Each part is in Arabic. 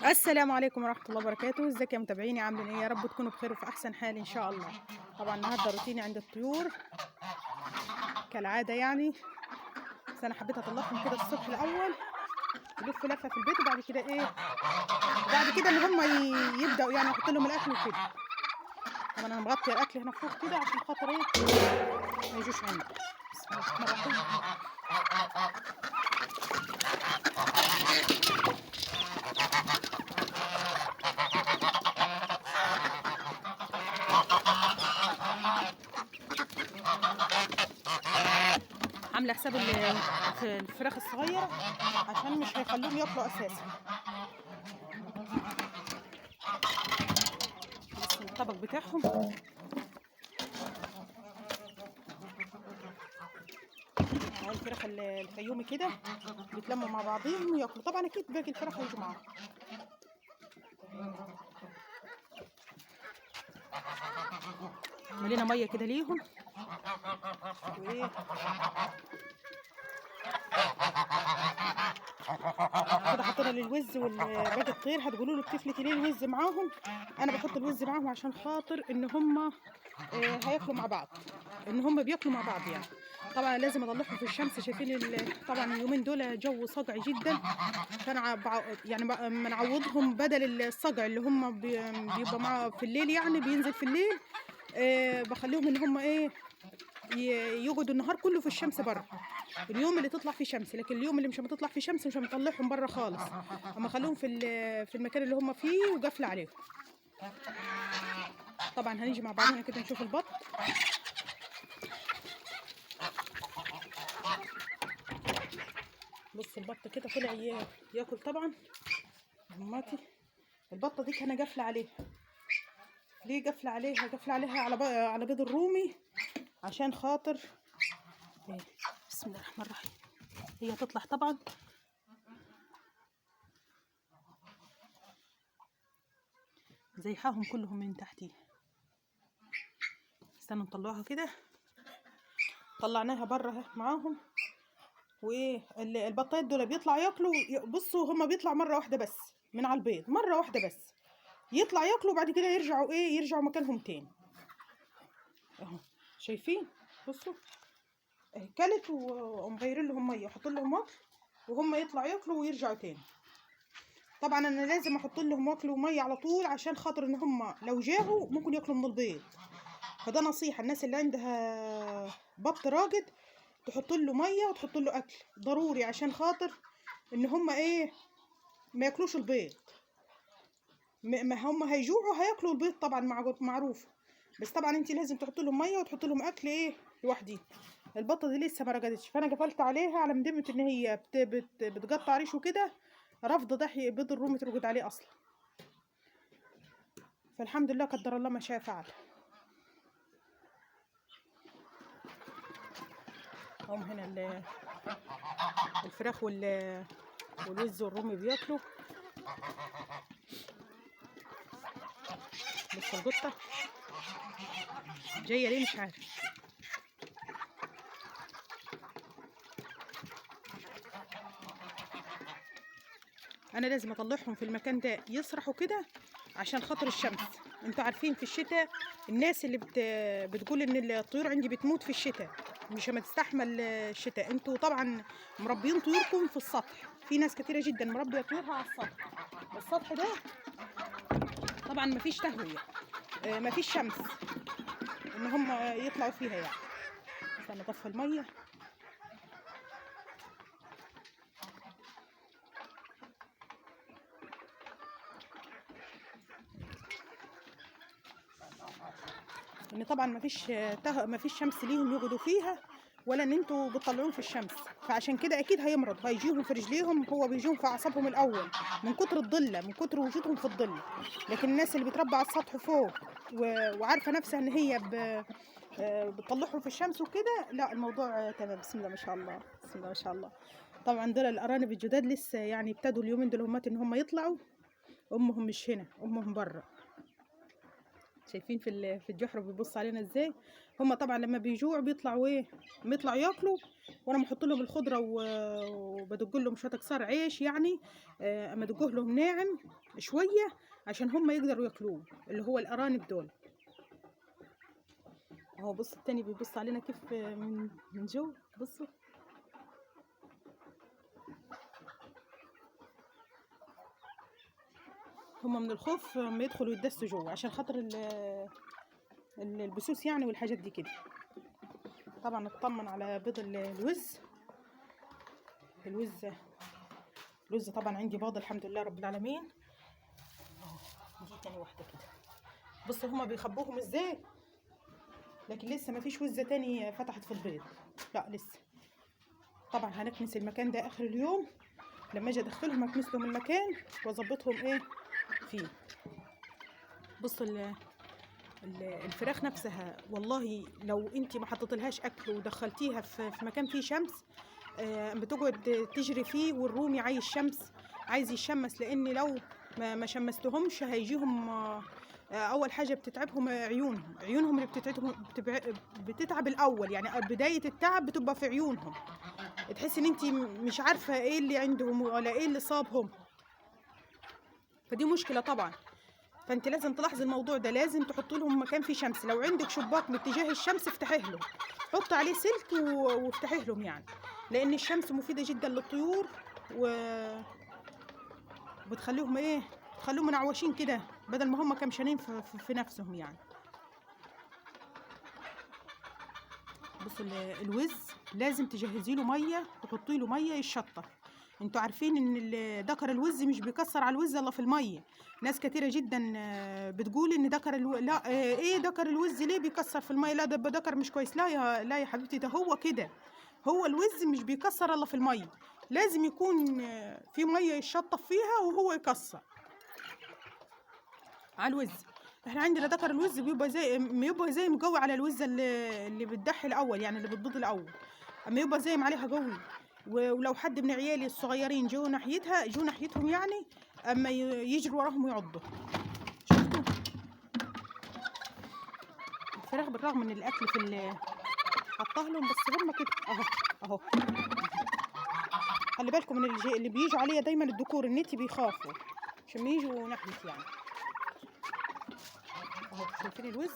السلام عليكم ورحمة الله وبركاته. ازيك يا متابعيني؟ عاملين ايه؟ يا رب تكونوا بخير وفي احسن حال ان شاء الله. طبعا النهارده روتيني عند الطيور كالعادة يعني، بس انا حبيت اطلعهم كده الصبح الاول يلفوا لفة في البيت، وبعد كده ايه، بعد كده ان هم يبدأوا يعني احط لهم الاكل وكده. طبعا انا مغطية الاكل هنا فوق كده عشان خاطر ايه ما يجوش عندي. بسم الله الرحمن الرحيم. عاملة حساب في الفراخ الصغيرة عشان مش هيخلوهم ياكلوا اساسا. بسم الطبق بتاعهم. اهو الفراخ الفيومي كده بيتلموا مع بعضهم وياكلوا. طبعا اكيد باقي الفراخ هيجوا معاهم. ملينا ميه كده ليهم وايه، كده حطينا للوز والباقي الطير. هتقولوا له بتفلتي ليه الوز معاهم؟ انا بحط الوز معاهم عشان خاطر ان هم هياكلوا مع بعض، ان هم بياكلوا مع بعض يعني. طبعا لازم اطلعهم في الشمس. شايفين طبعا اليومين دول جو صقع جدا، فانا يعني بنعوضهم بدل الصقع اللي هم بيبقى مع في الليل، يعني بينزل في الليل. بخليهم ان هم ايه يقعدوا النهار كله في الشمس بره، اليوم اللي تطلع فيه شمس. لكن اليوم اللي مش هتطلع فيه شمس مش هنطلعهم بره خالص، اما خليهم في المكان اللي هم فيه وقافله عليهم. طبعا هنيجي مع بعضنا كده نشوف البط. بص البط كده طلع ياكل طبعا. هماتي البطه دي كان قافله عليها. ليه قافله عليها؟ قافله عليها على بيض الرومي عشان خاطر إيه؟ بسم الله الرحمن الرحيم. هي تطلع طبعا زيحاهم كلهم من تحتيه. استنوا نطلعها كده. طلعناها بره معاهم. وايه البطايات دول بيطلع ياكلوا. بصوا هما بيطلع مره واحده بس من على البيض، مره واحده بس يطلع ياكلوا، بعد كده يرجعوا ايه، يرجعوا مكانهم تاني. اهو شايفين؟ بصوا اهي كلت ومغيرين لهم ميه، احط لهم اكل وهم يطلعوا ياكلوا ويرجعوا تاني. طبعا انا لازم احط لهم اكل وميه على طول عشان خاطر ان هم لو جاهوا ممكن ياكلوا من البيض. فده نصيحه الناس اللي عندها بط راجد، تحط له ميه وتحط له اكل ضروري عشان خاطر ان هم ايه ما ياكلوش البيض. ما هم هيجوعوا هياكلوا البيض طبعا معروف. بس طبعا انت لازم تحط لهم ميه وتحط لهم اكل ايه لوحدي. البطه دي لسه ما رقدتش، فانا قفلت عليها على مدمت ان هي بتقطع ريش وكده، رافضه ضحي بيض الرومي ترقد عليه اصلا. فالحمد لله قدر الله ما شاء فعل. هم هنا الفراخ والوز والرومي بياكلوا. بس القطه جايه ليه مش عارف. انا لازم اطلعهم في المكان ده يسرحوا كده عشان خاطر الشمس. انتوا عارفين في الشتاء الناس اللي بتقول ان الطيور عندي بتموت في الشتاء، مش ما تستحمل الشتاء. انتوا طبعا مربيين طيوركم في السطح، في ناس كتيره جدا مربيه طيورها على السطح. السطح ده طبعا مفيش تهويه، مفيش شمس ان هم يطلعوا فيها يعني. استنى اطفي الميه. ان طبعا مفيش شمس ليهم يقعدوا فيها، ولا ان انتوا بتطلعوهم في الشمس. فعشان كده اكيد هيمرض، هيجيهم في رجليهم، هو بيجيهم في اعصابهم الاول من كتر الضله، من كتر وجودهم في الظل. لكن الناس اللي بتربى على السطح فوق وعارفه نفسها ان هي بتطلعهم في الشمس وكده، لا الموضوع تمام. بسم الله ما شاء الله، بسم الله ما شاء الله. طبعا دول الارانب الجداد لسه يعني ابتدوا اليومين دول همات ان هم يطلعوا. امهم مش هنا، امهم بره. شايفين في الجحر بيبص علينا ازاي. هما طبعا لما بيجوعوا بيطلعوا ايه، بيطلعوا ياكلوا. وانا بحط لهم الخضره وبدق لهم شويه كسار عيش يعني، اما ادقه لهم ناعم شويه عشان هم يقدروا ياكلوه، اللي هو الارانب دول. اهو بص التاني بيبص علينا كيف من جوه، بصوا. هم من الخوف ما يدخلوا يتدسوا جوه عشان خاطر البسوس يعني والحاجات دي كده. طبعا اطمن على بيض الوز. الوز طبعا عندي باض الحمد لله رب العالمين. اهو دي تاني واحده كده. بصوا هما بيخبوهم ازاي، لكن لسه ما فيش وزه تاني فتحت في البيض، لا لسه. طبعا هنكنس المكان ده اخر اليوم، لما اجي ادخلهم اكنس لهم المكان واظبطهم ايه فيه. بصوا الفراخ نفسها والله لو انت ما حطيتلهاش اكل ودخلتيها في مكان فيه شمس بتقعد تجري فيه، والرومي عايز شمس، عايز يشمس، لان لو ما شمستهمش هيجيهم اول حاجه بتتعبهم عيونهم اللي بتتعب الاول، يعني بدايه التعب بتبقى في عيونهم، تحس ان انت مش عارفه ايه اللي عندهم ولا ايه اللي صابهم، فدي مشكله طبعا. فانت لازم تلاحظي الموضوع ده، لازم تحط لهم مكان فيه شمس. لو عندك شباك باتجاه الشمس افتحيه لهم، حط عليه سلك وافتحيه لهم يعني، لان الشمس مفيده جدا للطيور بتخليهم ايه، تخليهم منعوشين كده بدل ما هم كمشانين في نفسهم يعني. بصوا الوز لازم تجهزي له ميه، تحطي له ميه يشطف. انتوا عارفين ان دكر الوز مش بيكسر على الوز الا في الميه. ناس كتيره جدا بتقول ان لا ايه دكر الوز ليه بيكسر في الميه، لا ده دكر مش كويس. لا يا حبيبتي، ده هو كده، هو الوز مش بيكسر الا في الميه، لازم يكون في ميه يشطف فيها وهو يكسر على الوز. احنا عندنا دكر الوز بيبقى زي مقوي على الوزه اللي بتدحي الاول، يعني اللي بتبيض الاول، اما يبقى زي عليها قوي. ولو حد من عيالي الصغيرين جو ناحيتهم يعني، اما يجروا وراهم ويعضوا. شفتوا الفراخ بالرغم من الاكل حطاه لهم، بس هم كده اهو. خلي بالكم من اللي بيجوا عليا دايما الذكور النتي بيخافوا عشان ما يجوا ناحيتي يعني. اهو شايفين الوز،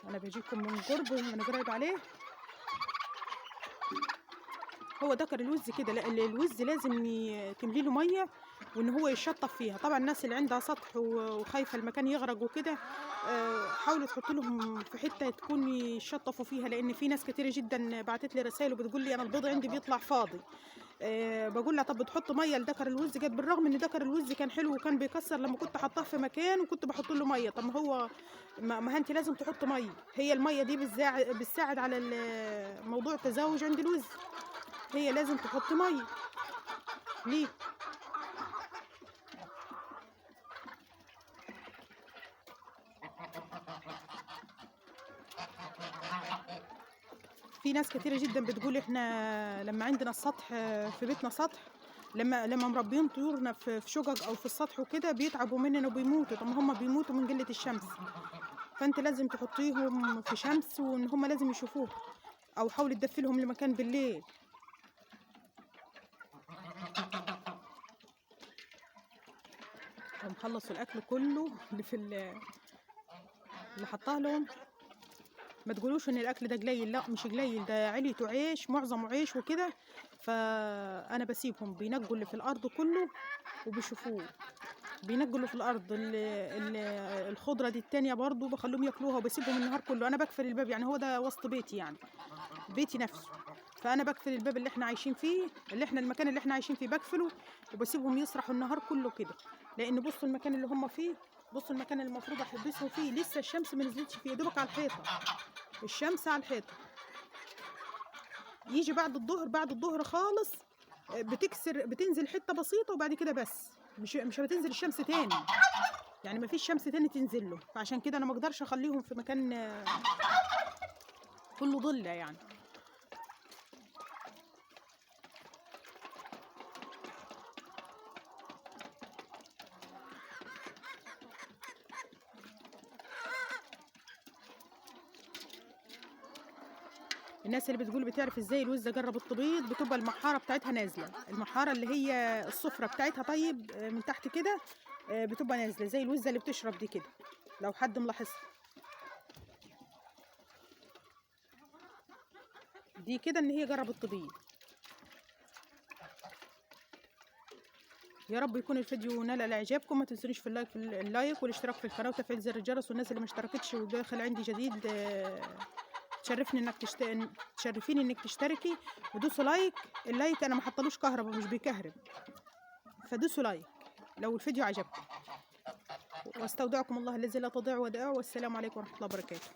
انا بجيبكم من قرب وانا قريب عليه. هو دكر الوز كده، لا الوز لازم تملي له ميه وان هو يشطف فيها. طبعا الناس اللي عندها سطح وخايفه المكان يغرق وكده حاولوا تحطوا لهم في حته تكون يشطفوا فيها، لان في ناس كتير جدا بعتت لي رسائل وبتقول لي انا البيض عندي بيطلع فاضي. بقول لها طب بتحط ميه لدكر الوز؟ قالت بالرغم ان دكر الوز كان حلو وكان بيكسر لما كنت حطاه في مكان وكنت بحط له ميه. طب ما هو ما انت لازم تحط ميه، هي الميه دي بتساعد على موضوع التزاوج عند الوز، هي لازم تحط ميه ليه. في ناس كتيرة جدا بتقول احنا لما عندنا السطح في بيتنا سطح، لما مربيين طيورنا في شقق او في السطح وكده بيتعبوا مننا وبيموتوا. طب ما هم بيموتوا من قلة الشمس، فانت لازم تحطيهم في شمس وان هم لازم يشوفوه، او حاولي تدفي لهم لمكان بالليل. هم خلصوا الاكل كله اللي حطاه لهم. ما تقولوش ان الاكل ده قليل، لا مش قليل، ده عليته عيش، معظمه عيش وكده. فانا بسيبهم بينقوا اللي في الارض كله وبيشوفوه، بينقوا اللي في الارض الخضره دي التانية برضو بخليهم ياكلوها، وبسيبهم النهار كله. انا بقفل الباب، يعني هو ده وسط بيتي يعني بيتي نفسه، فانا بقفل الباب اللي احنا عايشين فيه، المكان اللي احنا عايشين فيه بقفله وبسيبهم يسرحوا النهار كله كده. لان بصوا المكان اللي هم فيه، بصوا المكان اللي المفروض احبسهم فيه لسه الشمس ما نزلتش فيه، دوبك على الحيطه، الشمس على الحيطه. يجي بعد الظهر خالص بتنزل حته بسيطه وبعد كده بس مش هتنزل الشمس تاني، يعني ما فيش شمس تاني تنزل له. فعشان كده انا ما اقدرش اخليهم في مكان كله ضله يعني. الناس اللي بتقول بتعرف ازاي الوزه جربت تبيض، بتبقى المحاره بتاعتها نازله، المحاره اللي هي الصفرة بتاعتها طيب من تحت كده بتبقى نازله زي الوزه اللي بتشرب دي كده، لو حد ملاحظها دي كده ان هي جربت تبيض. يا رب يكون الفيديو نال اعجابكم. ما تنسونيش في اللايك والاشتراك في القناه وتفعيل زر الجرس، والناس اللي ما اشتركتش وداخل عندي جديد تشرفني انك تشرفيني انك تشتركي ودوسوا لايك. اللايك انا ما حطلوش كهرباء، مش بيكهرب، فدوسوا لايك لو الفيديو عجبكم. واستودعكم الله الذي لا تضيع ودائعه، والسلام عليكم ورحمه الله وبركاته.